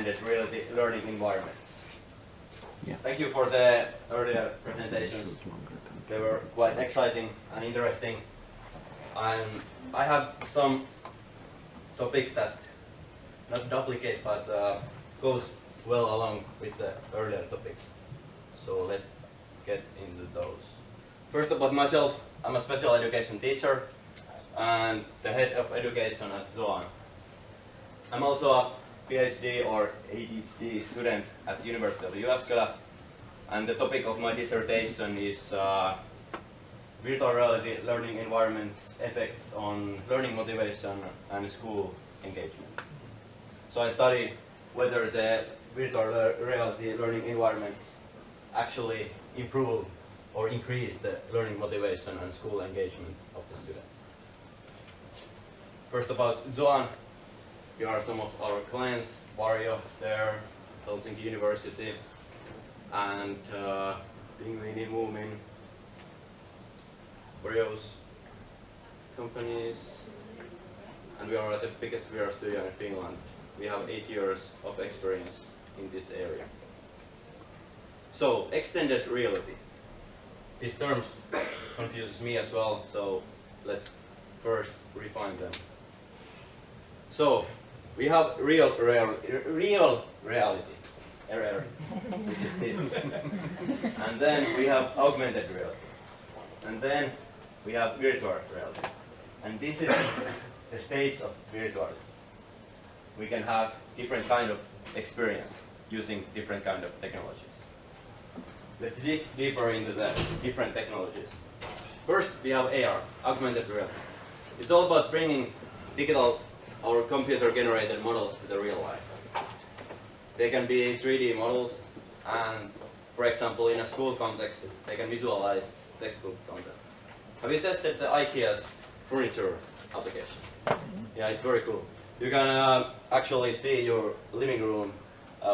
extended reality learning environments. Yeah. Thank you for the earlier presentations. They were quite exciting and interesting. I have some topics that not duplicate but goes well along with the earlier topics. So let's get into those. First about myself, I'm a special education teacher and the head of education at Zoan. I'm also a PhD or ADHD student at the University of Jyväskylä, and the topic of my dissertation is virtual reality learning environments effects on learning motivation and school engagement. So I study whether the virtual reality learning environments actually improve or increase the learning motivation and school engagement of the students. First about Zoan, here are some of our clients, Varjo there, Helsinki University, and Pingviini, Moomin, Varjo's companies, and we are the biggest VR studio in Finland. We have 8 years of experience in this area. So, extended reality. These terms confuses me as well, so let's first refine them. So, we have real reality, which is this. And then we have augmented reality. And then we have virtual reality. And this is the stage of virtuality. We can have different kind of experience using different kind of technologies. Let's dig deeper into the different technologies. First, we have AR, augmented reality. It's all about bringing digital or computer-generated models to the real life. They can be 3D models, and for example, in a school context, they can visualize textbook content. Have you tested the IKEA's furniture application? Yeah, it's very cool. You can actually see your living room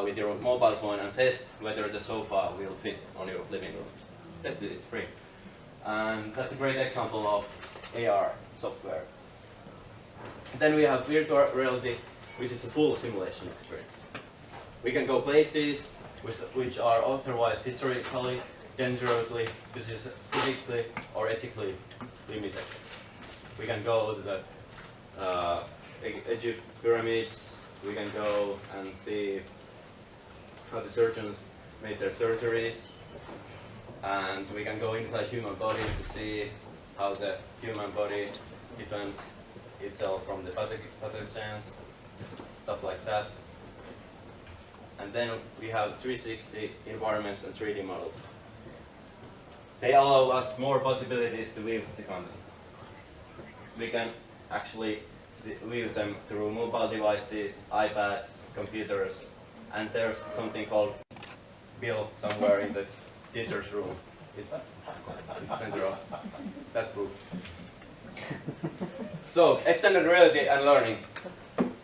with your mobile phone and test whether the sofa will fit on your living room. Test it, it's free. And that's a great example of AR software. Then we have virtual reality, which is a full simulation experience. We can go places which are otherwise historically, dangerously, physically, or ethically limited. We can go to the Egypt pyramids. We can go and see how the surgeons made their surgeries, and we can go inside human body to see how the human body defends itself from the pathogens, stuff like that. And then we have 360 environments and 3D models. They allow us more possibilities to view the content. We can actually view them through mobile devices, iPads, computers, and there's something called Bill somewhere in the teacher's room. It's in the center of that group. So, extended reality and learning.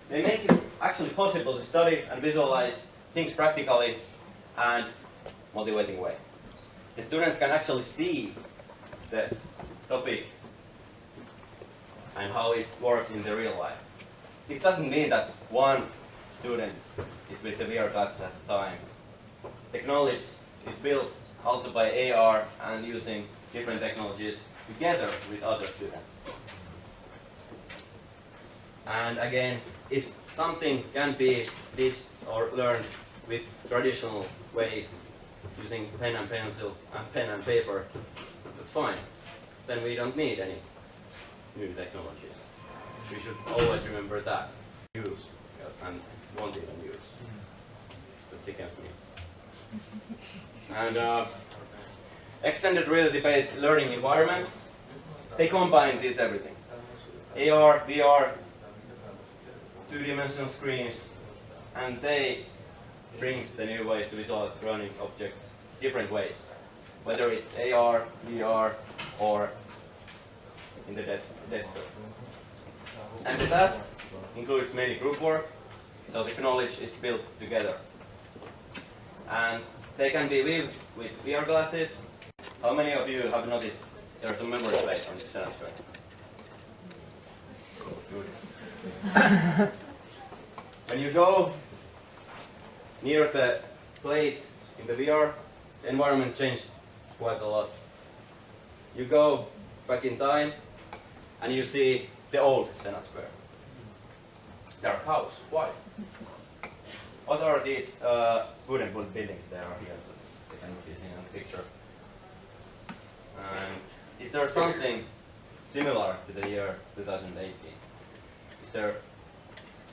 They make it actually possible to study and visualize things practically and motivating way. The students can actually see the topic and how it works in the real life. It doesn't mean that one student is with the VR classes at the time. The knowledge is built also by AR and using different technologies together with other students. And again, if something can be taught or learned with traditional ways, using pen and pencil and pen and paper, that's fine. Then we don't need any new technologies. We should always remember that. Use and won't even use. That's against me. And extended reality-based learning environments, they combine this everything. AR, VR, two-dimensional screens, and they brings the new ways to visualize learning objects different ways, whether it's AR, VR, or in the desktop. And the tasks includes mainly group work, so the knowledge is built together. And they can be viewed with VR glasses. How many of you have noticed there's a memory place on the center screen? Good. When you go near the plate in the VR, the environment changed quite a lot. You go back in time and you see the old Senate Square. There are cows. Why? What are these wooden buildings that are here that you can be seen in the picture? And is there something similar to the year 2018? Is there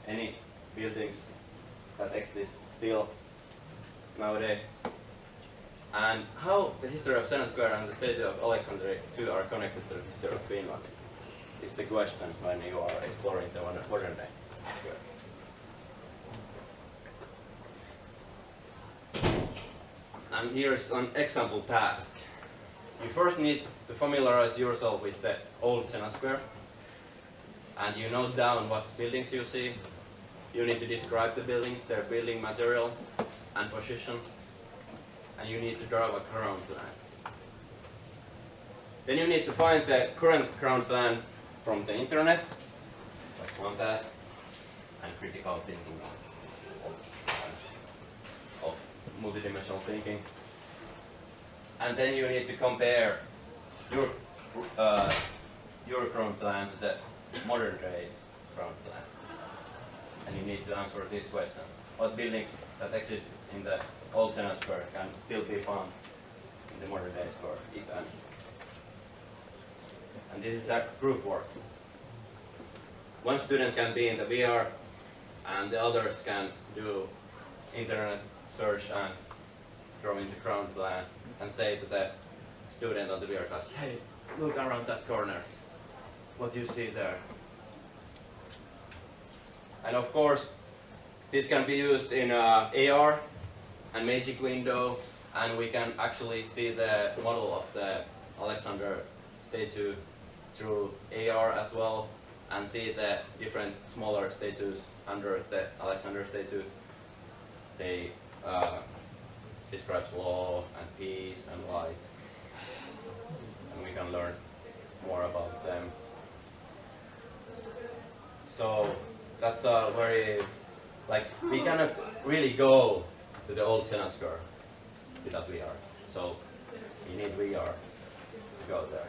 any buildings that exist still nowadays? And how the history of Senate Square and the statue of Alexander II are connected to the history of Finland is the question when you are exploring the modern day square. And here's an example task. You first need to familiarize yourself with the old Senate Square, and you note down what buildings you see. You need to describe the buildings, their building material and position, and you need to draw a ground plan. Then you need to find the current ground plan from the internet. That's one task, and critical thinking of multidimensional thinking. And then you need to compare your ground plan to the modern day ground plan. And you need to answer this question: what buildings that exist in the old Senate Square can still be found in the modern day square, if any? And this is a group work. One student can be in the VR, and the others can do internet search and draw in the ground plan and say to the student on the VR class, hey, look around that corner. What do you see there? And of course, this can be used in AR and Magic Window, and we can actually see the model of the Alexander statue through AR as well, and see the different smaller statues under the Alexander statue. They describe law and peace and light, and we can learn more about them. So that's a very, we cannot really go to the old Senate Square without VR. So you need VR to go there.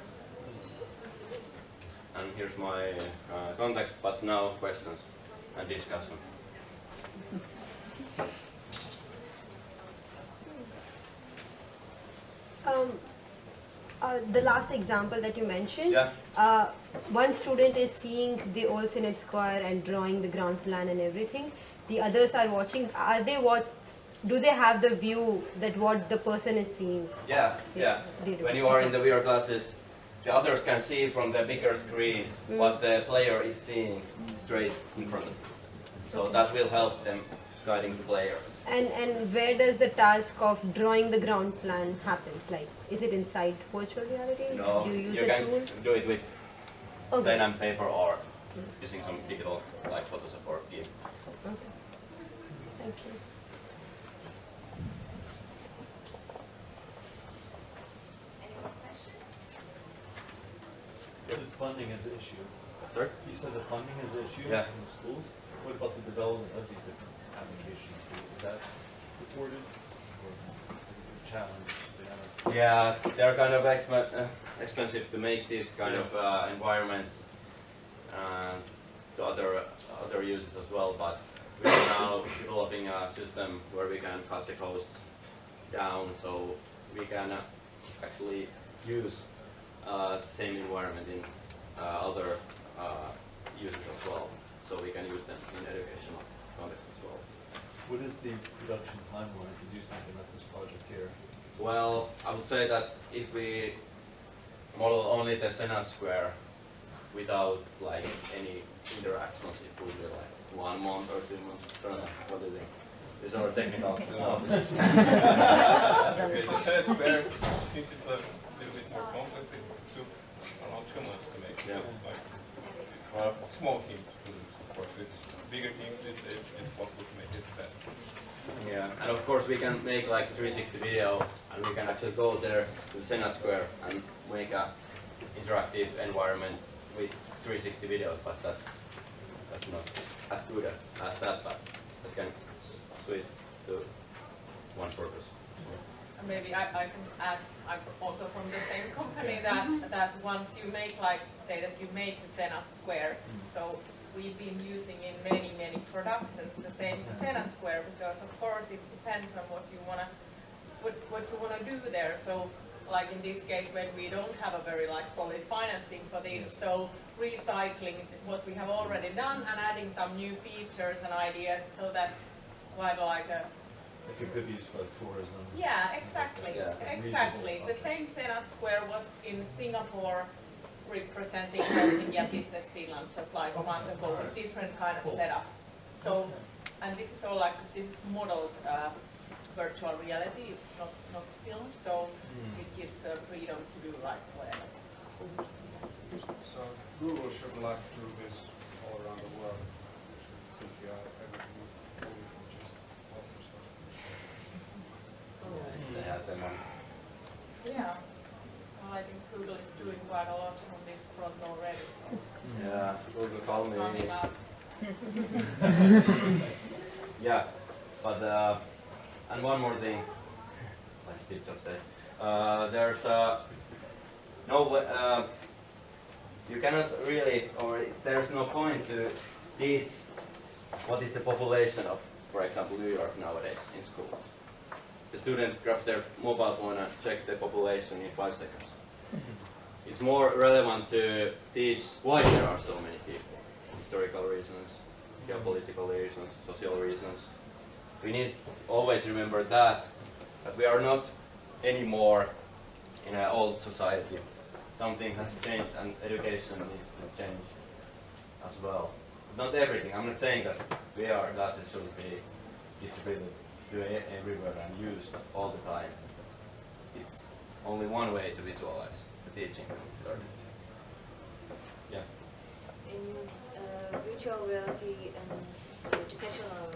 And here's my contact, but now questions and discussion. The last example that you mentioned, Yeah. One student is seeing the old Senate Square and drawing the ground plan and everything. The others are watching. Do they have the view that what the person is seeing? Yeah. When you are in the VR classes, the others can see from the bigger screen what the player is seeing straight in front of them. So that will help them guiding the player. And where does the task of drawing the ground plan happens? Like, is it inside virtual reality? No, Do you use you a can tool? do it with Okay. pen and paper or using some digital like Photoshop or GIMP. Okay. Thank you. Any more questions? The funding is an issue. Sorry? You said the funding is an issue Yeah. in the schools. What about the development of these different applications? Is that supported or is it a challenge? Yeah, they're kind of expensive to make these kind of environments to other users as well. But we are now developing a system where we can cut the costs down, so we can actually use the same environment in other users as well. So we can use them in educational context as well. What is the production timeline to do something like this project here? Well, I would say that if we model only the Senate Square without like any interactions, it would be like 1 month or 2 months. I don't know. What do you think? These are technical. Okay, the Senate Square, since it's a little bit more complex, it took around 2 months to make. Yeah. Like, for a small team to support this. Bigger teams, it's possible to make it fast. Yeah, and of course we can make like 360 video, and we can actually go there to the Senate Square and make a interactive environment with 360 videos, but that's not as good as that, but that can suit to one purpose. And maybe I can add, I'm also from the same company, that once you make, like, say that you make the Senate Square, so we've been using in many productions the same Senate Square, because of course it depends on what you wanna do there. So like in this case, when we don't have a very like solid financing for this, so recycling what we have already done and adding some new features and ideas, so that's quite like a Like it could be used for tourism. yeah, exactly, Yeah. exactly. The same Senate Square was in Singapore, representing Helsinki and Business Finland just like a month ago, with different kind of setup. So, and this is all like, this is modeled virtual reality, it's not film, so it gives the freedom to do like whatever. So Google should like to do this all around the world. CPI, everything, only from just offers. They have them on. Yeah. Well, I think Google is doing quite a lot on this front already, so Yeah, Google call it's coming me. up. Yeah, but and one more thing, like Steve Jobs said, there's you cannot really, or there's no point to teach what is the population of, for example, New York nowadays in schools. The student grabs their mobile phone and checks the population in 5 seconds. It's more relevant to teach why there are so many people. Historical reasons, geopolitical reasons, social reasons. We need always remember that we are not anymore in an old society. Something has changed and education needs to change as well. Not everything, I'm not saying that VR glasses should be distributed to everywhere and used all the time. It's only one way to visualize the teaching and learning. Yeah. In virtual reality and educational